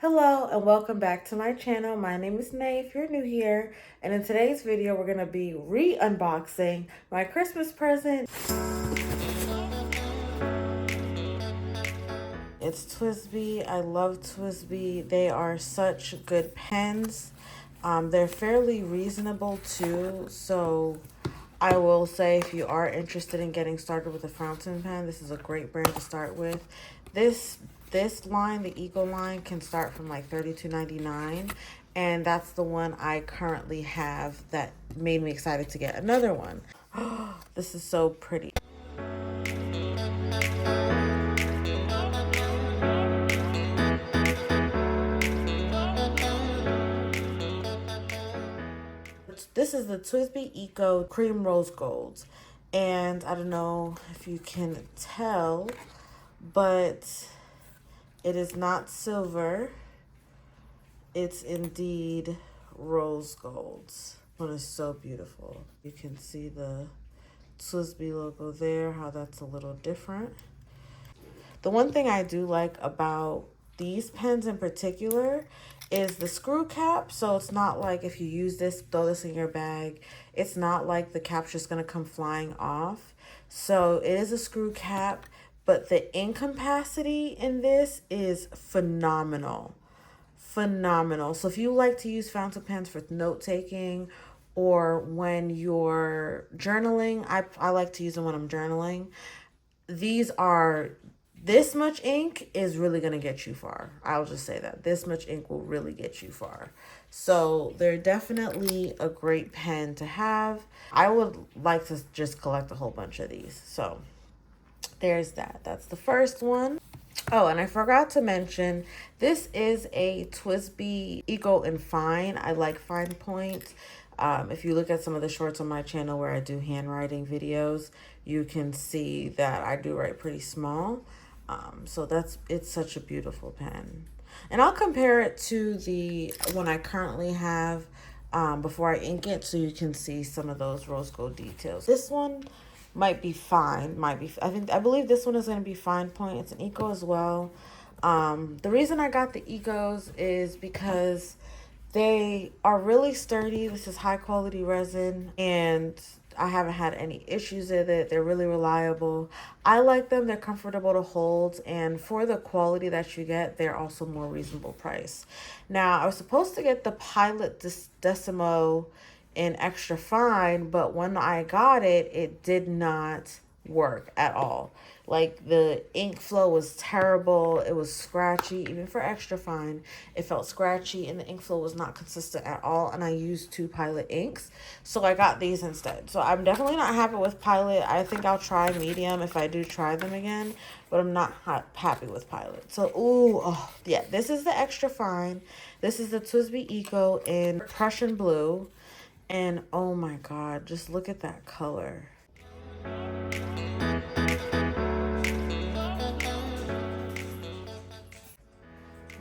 Hello and welcome back to my channel. My name is Nay if you're new here, and in today's video we're going to be re-unboxing my Christmas present. It's TWSBI. I love TWSBI. They are such good pens. They're fairly reasonable too, so I will say if you are interested in getting started with a fountain pen, this is a great brand to start with. This line, the Eco line, can start from like $32.99, and that's the one I currently have that made me excited to get another one. This is so pretty. This is the TWSBI Eco Cream Rose Golds, and I don't know if you can tell, but it is not silver. It's indeed rose golds. This one is so beautiful. You can see the TWSBI logo there, how that's a little different. The one thing I do like about these pens in particular is the screw cap. So it's not like if you use this, throw this in your bag, it's not like the cap's just gonna come flying off. So it is a screw cap, but the ink capacity in this is phenomenal. Phenomenal. So if you like to use fountain pens for note taking or when you're journaling, I like to use them when I'm journaling. This much ink is really going to get you far. I'll just say that. This much ink will really get you far. So they're definitely a great pen to have. I would like to just collect a whole bunch of these. So there's that. That's the first one. Oh, and I forgot to mention, this is a TWSBI Eco in Fine. I like fine point. If you look at some of the shorts on my channel where I do handwriting videos, you can see that I do write pretty small. So it's such a beautiful pen. And I'll compare it to the one I currently have before I ink it, so you can see some of those rose gold details. This one might be fine. I believe this one is going to be fine point. It's an Eco as well. The reason I got the Ecos is because they are really sturdy. This is high quality resin, and I haven't had any issues with it. They're really reliable. I like them. They're comfortable to hold, and for the quality that you get, they're also more reasonable price. Now, I was supposed to get the Pilot Decimo in extra fine, but when I got it, it did not work at all. Like, the ink flow was terrible. It was scratchy. Even for extra fine, it felt scratchy, and the ink flow was not consistent at all, and I used 2 Pilot inks, so I got these instead. So I'm definitely not happy with Pilot. I think I'll try medium if I do try them again, but I'm not happy with Pilot. So yeah, this is the extra fine. This is the TWSBI Eco in Prussian Blue. And oh my God, just look at that color.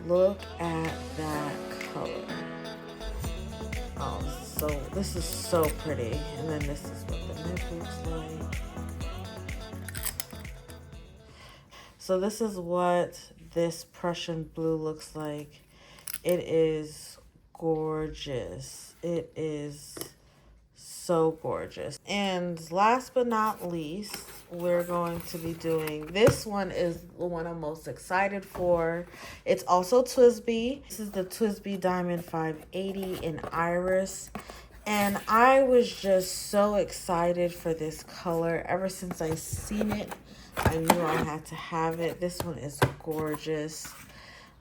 Look at that color. Oh, so this is so pretty. And then this is what the nib looks like. So this is what this Prussian Blue looks like. It is gorgeous. It is so gorgeous. And last but not least, we're going to be doing, this one is the one I'm most excited for. It's also TWSBI. This is the TWSBI Diamond 580 in Iris. And I was just so excited for this color. Ever since I seen it, I knew I had to have it. This one is gorgeous.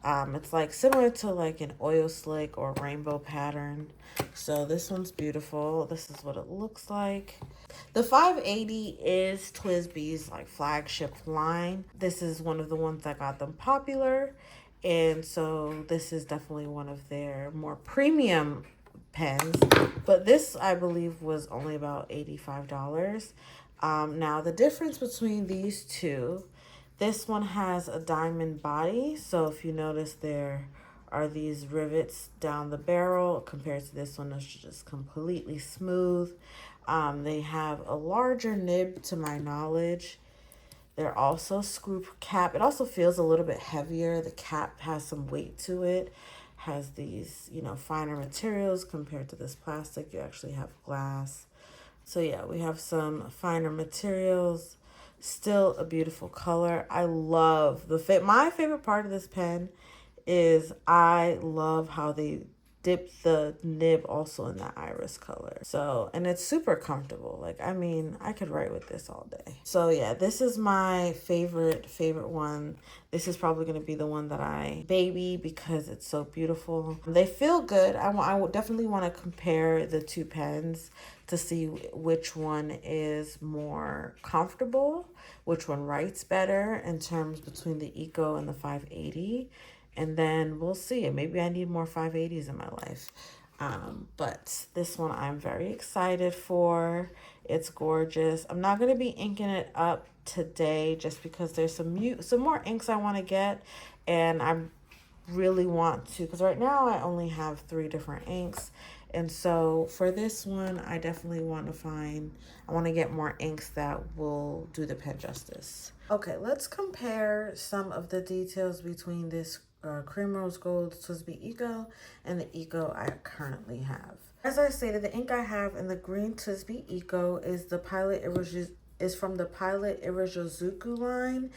It's like similar to like an oil slick or rainbow pattern. So this one's beautiful. This is what it looks like. The 580 is TWSBI's like flagship line. This is one of the ones that got them popular. And so this is definitely one of their more premium pens. But this, I believe, was only about $85. Now the difference between these two, this one has a diamond body, so if you notice there are these rivets down the barrel compared to this one that's just completely smooth. They have a larger nib to my knowledge. They're also screw cap. It also feels a little bit heavier. The cap has some weight to it. Has these, you know, finer materials compared to this plastic. You actually have glass. So yeah, we have some finer materials. Still a beautiful color. I love the fit. My favorite part of this pen is I love how they dip the nib also in that iris color. So, and it's super comfortable. Like, I mean, I could write with this all day. So yeah, this is my favorite one. This is probably going to be the one that I baby because it's so beautiful. They feel good. I would definitely want to compare the two pens to see which one is more comfortable, which one writes better in terms between the Eco and the 580. And then we'll see. Maybe I need more 580s in my life. But this one I'm very excited for. It's gorgeous. I'm not going to be inking it up today just because there's some more inks I want to get. And I really want to, because right now I only have 3 different inks. And so for this one, I definitely want to get more inks that will do the pen justice. Okay, let's compare some of the details between this cream rose gold TWSBI Eco and the Eco I currently have. As I stated, the ink I have in the green TWSBI Eco is from the Pilot Iroshizuku line,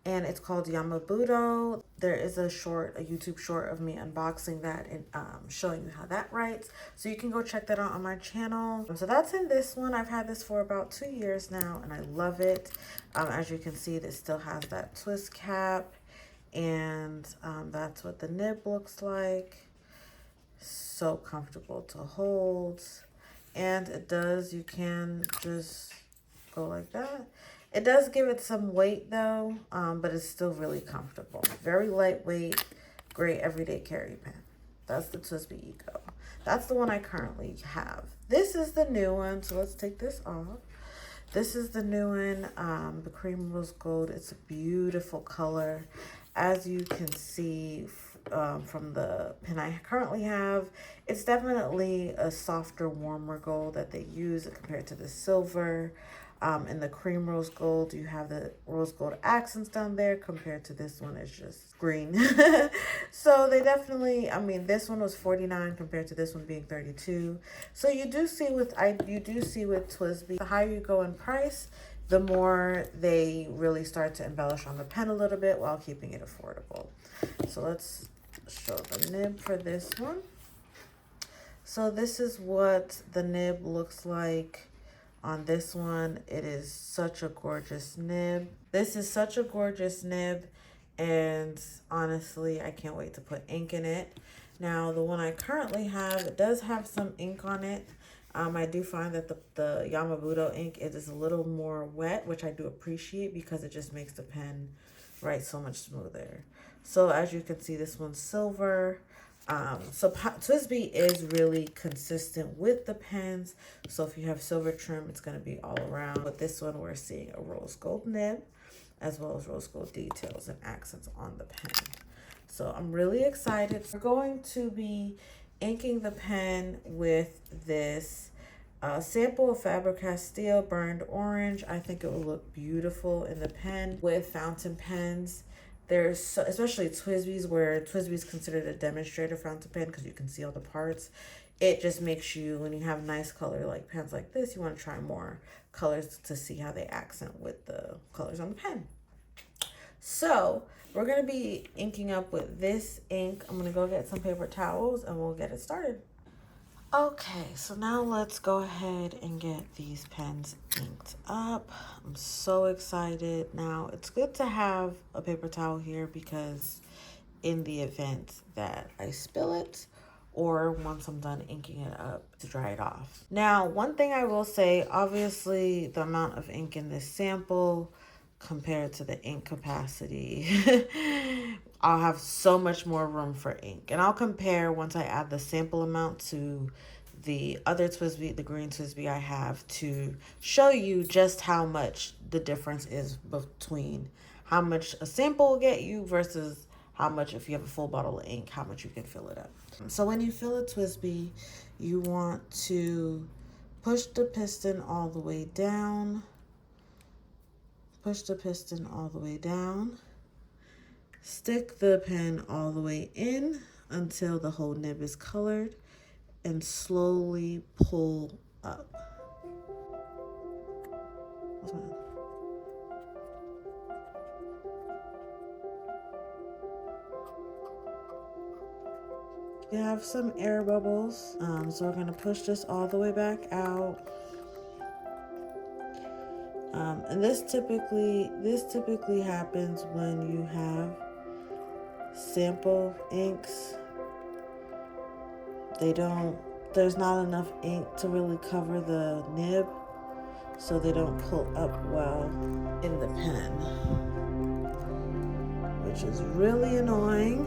and it's called Yama-Budo. There is a YouTube short of me unboxing that and showing you how that writes. So you can go check that out on my channel. So that's in this one. I've had this for about 2 years now, and I love it. As you can see, this still has that twist cap, and that's what the nib looks like. So comfortable to hold. And it does, you can just go like that. It does give it some weight though, but it's still really comfortable. Very lightweight, great everyday carry pen. That's the TWSBI Eco. That's the one I currently have. This is the new one, so let's take this off. This is the new one, the cream rose gold. It's a beautiful color. As you can see from the pen I currently have, it's definitely a softer, warmer gold that they use compared to the silver. In the cream rose gold, you have the rose gold accents down there compared to this one is just green. So they definitely, I mean, this one was $49 compared to this one being $32. So you do see with TWSBI, the higher you go in price, the more they really start to embellish on the pen a little bit while keeping it affordable. So let's show the nib for this one. So this is what the nib looks like. On this one, it is such a gorgeous nib. This is such a gorgeous nib, and honestly, I can't wait to put ink in it. Now, the one I currently have, it does have some ink on it. I do find that the Yama-Budo ink, it is a little more wet, which I do appreciate because it just makes the pen write so much smoother. So as you can see, this one's silver. So TWSBI is really consistent with the pens. So if you have silver trim, it's going to be all around. But this one, we're seeing a rose gold nib as well as rose gold details and accents on the pen. So I'm really excited. We're going to be inking the pen with this sample of Faber-Castell burned orange. I think it will look beautiful in the pen with fountain pens. There's especially TWSBI's, where TWSBI is considered a demonstrator fountain pen because you can see all the parts. It just makes you, when you have nice color like pens like this, you want to try more colors to see how they accent with the colors on the pen. So we're going to be inking up with this ink. I'm going to go get some paper towels and we'll get it started. Okay, so now let's go ahead and get these pens inked up. I'm so excited. Now, it's good to have a paper towel here because in the event that I spill it or once I'm done inking it up to dry it off. Now, one thing I will say, obviously the amount of ink in this sample compared to the ink capacity, I'll have so much more room for ink. And I'll compare once I add the sample amount to the other TWSBI, the green TWSBI I have, to show you just how much the difference is between how much a sample will get you versus how much, if you have a full bottle of ink, how much you can fill it up. So when you fill a TWSBI, you want to push the piston all the way down. push the piston all the way down. Stick the pen all the way in until the whole nib is colored and slowly pull up. You have some air bubbles, so we're going to push this all the way back out. And this typically happens when you have sample inks. There's not enough ink to really cover the nib, so they don't pull up well in the pen, which is really annoying.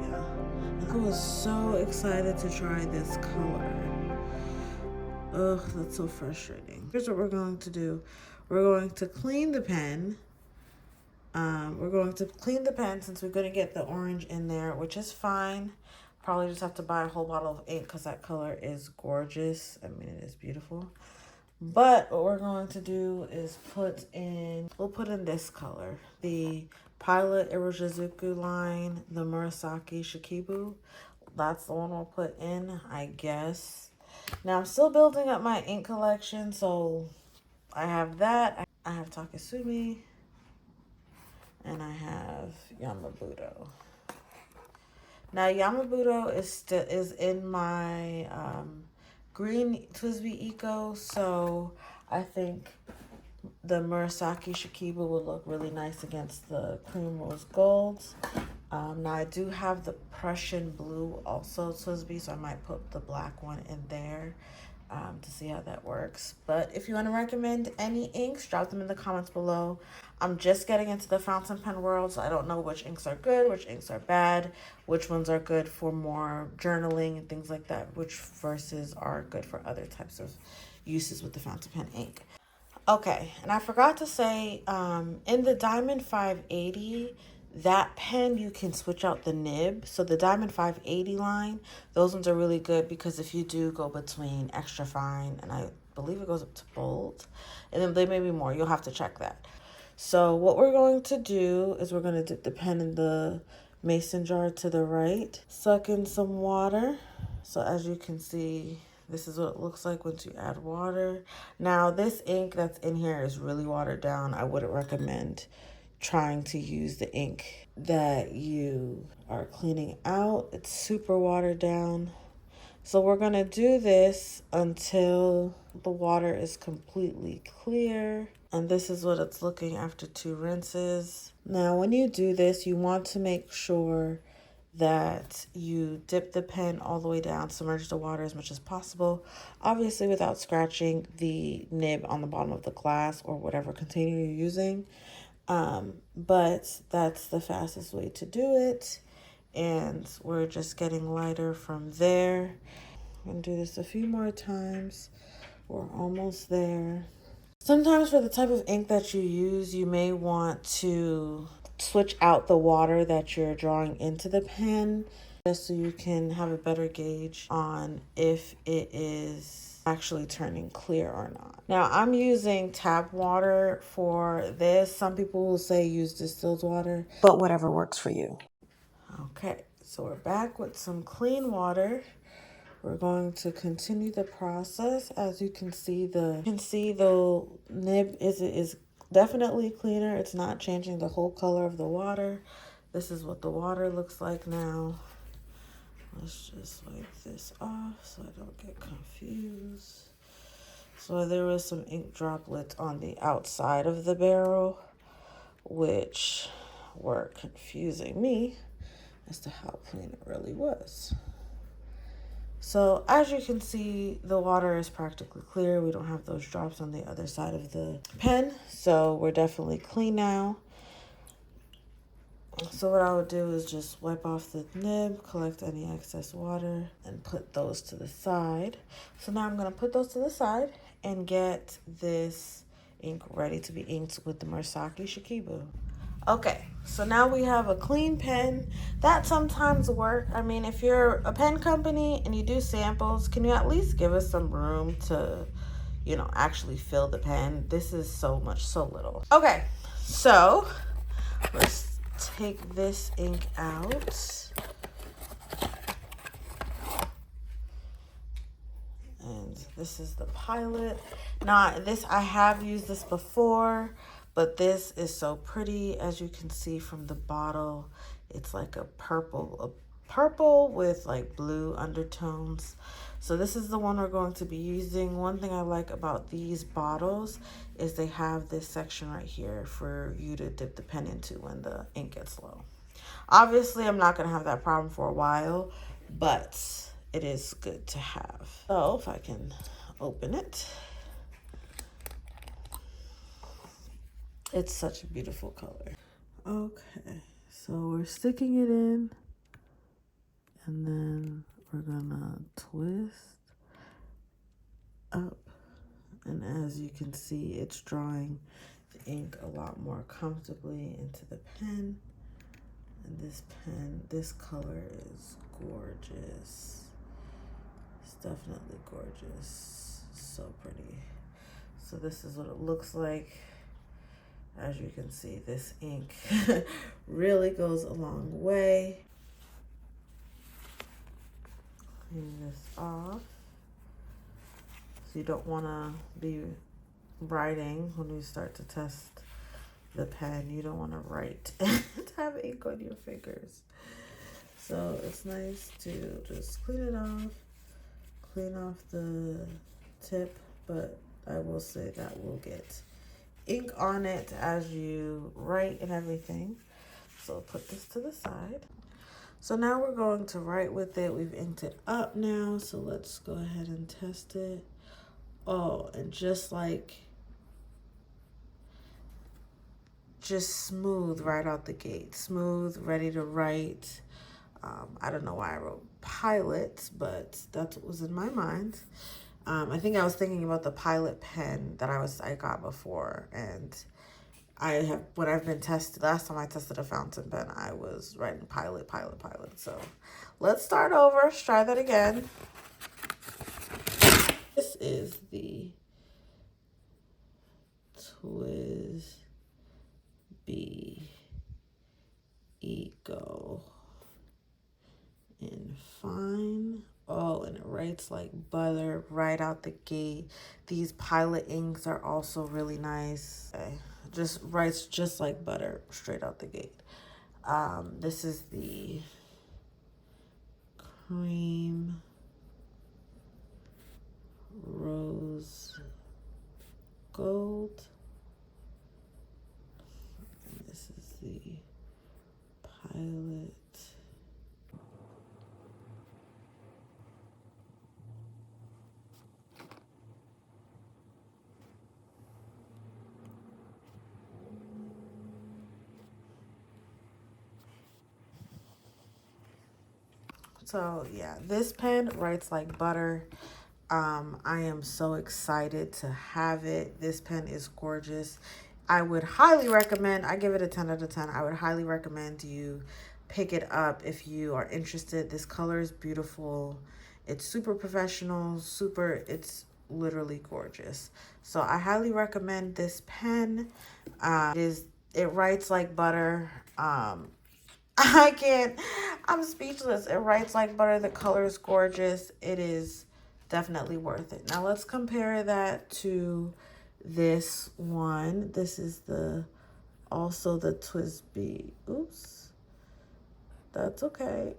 Yeah, I was so excited to try this color. Ugh, that's so frustrating. Here's what we're going to do. We're going to clean the pen. Since we're going to get the orange in there, which is fine. Probably just have to buy a whole bottle of ink because that color is gorgeous. I mean, it is beautiful. But what we're going to do is we'll put in this color. The Pilot Iroshizuku line, the Muraski-Shikibu. That's the one we'll put in, I guess. Now, I'm still building up my ink collection, so I have that. I have Take-Sumi, and I have Yama-Budo. Now, Yama-Budo is in my green TWSBI Eco, so I think the Muraski-Shikibu would look really nice against the cream rose golds. Now I do have the Prussian Blue also TWSBI, so I might put the black one in there to see how that works. But if you want to recommend any inks, drop them in the comments below. I'm just getting into the fountain pen world, so I don't know which inks are good, which inks are bad, which ones are good for more journaling and things like that, which versus are good for other types of uses with the fountain pen ink. Okay, and I forgot to say, in the Diamond 580, that pen, you can switch out the nib. So the Diamond 580 line, those ones are really good because if you do go between extra fine, and I believe it goes up to bold, and then there may be more, you'll have to check that. So what we're going to do is we're going to dip the pen in the mason jar to the right, suck in some water. So as you can see, this is what it looks like once you add water. Now, this ink that's in here is really watered down. I wouldn't recommend trying to use the ink that you are cleaning out. It's super watered down. So we're going to do this until the water is completely clear. And this is what it's looking after 2 rinses. Now, when you do this, you want to make sure that you dip the pen all the way down, submerge the water as much as possible, obviously without scratching the nib on the bottom of the glass or whatever container you're using. But that's the fastest way to do it. And we're just getting lighter from there. I'm gonna do this a few more times. We're almost there. Sometimes for the type of ink that you use, you may want to switch out the water that you're drawing into the pen just so you can have a better gauge on if it is actually turning clear or not. Now, I'm using tap water for this. Some people will say use distilled water, but whatever works for you. Okay, so we're back with some clean water. We're going to continue the process. As you can see, the nib is definitely cleaner. It's not changing the whole color of the water. This is what the water looks like now. Let's just wipe this off so I don't get confused. So there was some ink droplets on the outside of the barrel, which were confusing me as to how clean it really was. So as you can see, the water is practically clear. We don't have those drops on the other side of the pen, so we're definitely clean now. So what I would do is just wipe off the nib, collect any excess water, and put those to the side. So now I'm going to put those to the side and get this ink ready to be inked with the Muraski-Shikibu. Okay, So now we have a clean pen. That sometimes work. I mean, if you're a pen company and you do samples, can you at least give us some room to, you know, actually fill the pen? This is so little. Okay, so let's take this ink out. And this is the Pilot. Now, this, I have used this before, but this is so pretty. As you can see from the bottle, it's like a purple with like blue undertones. So this is the one we're going to be using. One thing I like about these bottles is they have this section right here for you to dip the pen into when the ink gets low. Obviously, I'm not going to have that problem for a while, but it is good to have. So if I can open it. It's such a beautiful color. Okay, so we're sticking it in, and then we're gonna twist up, and as you can see, it's drawing the ink a lot more comfortably into the pen. And this pen, this color is gorgeous. It's definitely gorgeous. So pretty. So this is what it looks like. As you can see, this ink really goes a long way. Clean this off. So you don't want to be writing when you start to test the pen. You don't want to write and have ink on your fingers. So it's nice to just clean it off, clean off the tip, but I will say that will get ink on it as you write and everything. So put this to the side. So now we're going to write with it. We've inked it up now, so let's go ahead and test it. Oh, and just smooth right out the gate. Smooth, ready to write. I don't know why I wrote Pilot, but that's what was in my mind. I think I was thinking about the Pilot pen that I got before, and when I've been tested, last time I tested a fountain pen, I was writing Pilot. So let's start over. Let's try that again. This is the TWSBI Eco in Fine. Oh, and it writes like butter right out the gate. These Pilot inks are also really nice. Okay. Just writes just like butter straight out the gate. This is the Cream Rose Gold. And this is the Pilot. So yeah, this pen writes like butter. I am so excited to have it. This pen is gorgeous. I would highly recommend, I give it a 10 out of 10. I would highly recommend you pick it up if you are interested. This color is beautiful. It's super professional, it's literally gorgeous. So I highly recommend this pen. It writes like butter. I'm speechless. It writes like butter. The color is gorgeous. It is definitely worth it. Now let's compare that to this one. This is also the TWSBI. Oops. That's okay.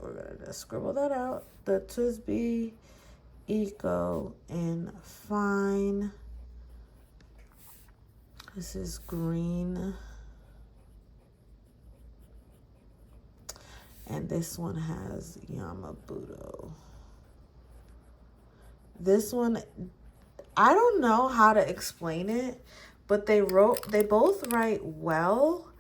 We're going to just scribble that out. The TWSBI Eco in Fine. This is green. And this one has Yama-Budo. This one, I don't know how to explain it, but they both write well.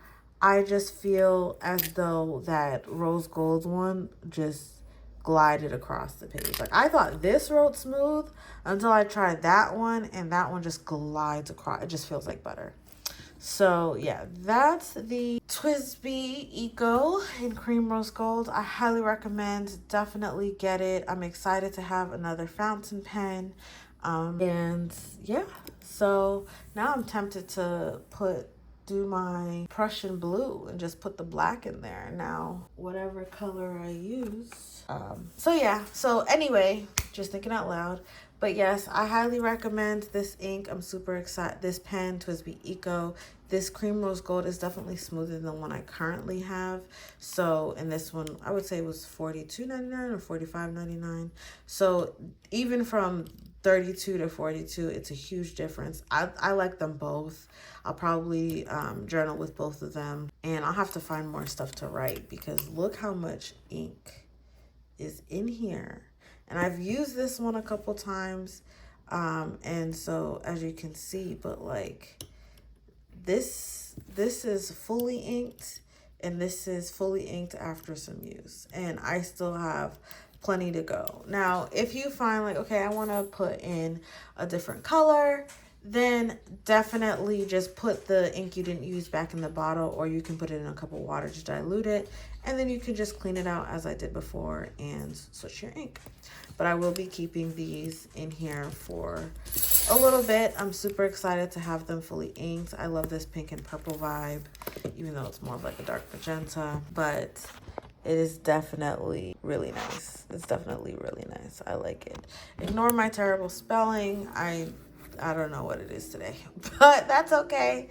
I just feel as though that rose gold one just glided across the page. Like I thought this wrote smooth until I tried that one, and that one just glides across. It just feels like butter. So yeah, that's the TWSBI Eco in cream rose gold. I highly recommend. Definitely get it. I'm excited to have another fountain pen. And yeah, so now I'm tempted to do my Prussian Blue and just put the black in there now, whatever color I use. So yeah, so anyway, just thinking out loud. But yes, I highly recommend this ink. I'm super excited. This pen, TWSBI Eco. This cream rose gold is definitely smoother than the one I currently have. So, and this one, I would say was $42.99 or $45.99. So even from 32 to 42, it's a huge difference. I like them both. I'll probably journal with both of them. And I'll have to find more stuff to write because look how much ink is in here. And I've used this one a couple times. And so as you can see, but like this is fully inked and this is fully inked after some use. And I still have plenty to go. Now, if you find like, okay, I want to put in a different color, then definitely just put the ink you didn't use back in the bottle, or you can put it in a cup of water to dilute it, and then you can just clean it out as I did before and switch your ink. But I will be keeping these in here for a little bit. I'm super excited to have them fully inked. I love this pink and purple vibe, even though it's more of like a dark magenta, but it is definitely really nice. It's definitely really nice. I like it. Ignore my terrible spelling. I don't know what it is today, but that's okay.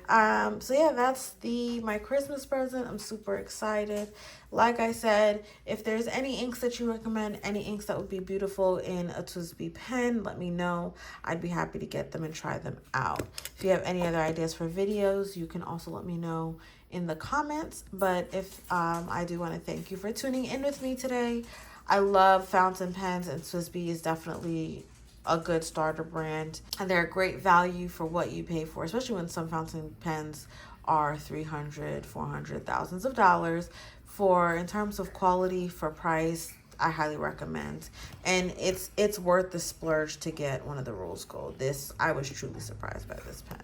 So yeah, that's my Christmas present. I'm super excited. Like I said, if there's any inks that you recommend, any inks that would be beautiful in a TWSBI pen, let me know. I'd be happy to get them and try them out. If you have any other ideas for videos, you can also let me know in the comments. But if I do want to thank you for tuning in with me today. I love fountain pens, and TWSBI is definitely a good starter brand, and they're a great value for what you pay for, especially when some fountain pens are $300, $400, thousands of dollars. For in terms of quality, for price, I highly recommend, and it's worth the splurge to get one of the rose gold. I was truly surprised by this pen.